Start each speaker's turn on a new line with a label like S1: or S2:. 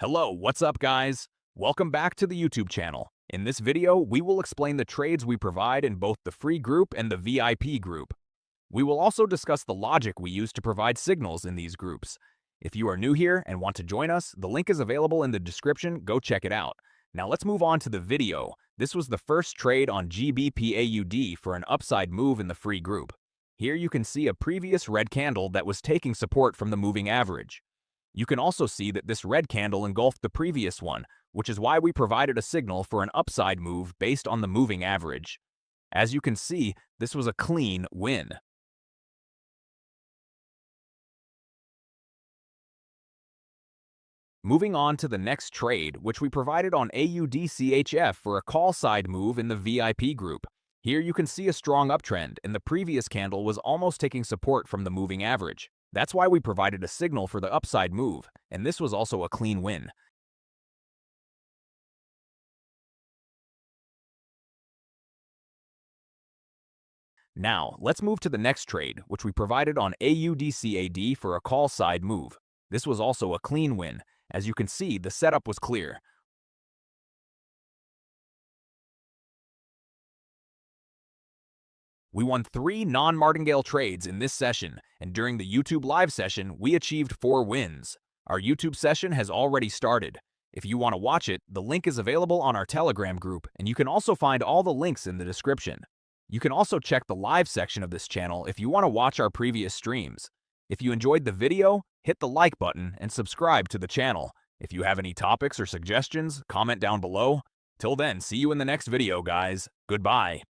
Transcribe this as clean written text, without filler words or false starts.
S1: Hello, what's up guys? Welcome back to the YouTube channel. In this video, we will explain the trades we provide in both the free group and the VIP group. We will also discuss the logic we use to provide signals in these groups. If you are new here and want to join us, the link is available in the description, go check it out. Now let's move on to the video. This was the first trade on GBPAUD for an upside move in the free group. Here you can see a previous red candle that was taking support from the moving average. You can also see that this red candle engulfed the previous one, which is why we provided a signal for an upside move based on the moving average. As you can see, this was a clean win. Moving on to the next trade, which we provided on AUDCHF for a call side move in the VIP group. Here you can see a strong uptrend, and the previous candle was almost taking support from the moving average. That's why we provided a signal for the upside move, and this was also a clean win. Now, let's move to the next trade, which we provided on AUDCAD for a call side move. This was also a clean win. As you can see, the setup was clear. We won 3 non-martingale trades in this session, and during the YouTube live session, we achieved 4 wins. Our YouTube session has already started. If you want to watch it, the link is available on our Telegram group, and you can also find all the links in the description. You can also check the live section of this channel if you want to watch our previous streams. If you enjoyed the video, hit the like button and subscribe to the channel. If you have any topics or suggestions, comment down below. Till then, see you in the next video, guys. Goodbye.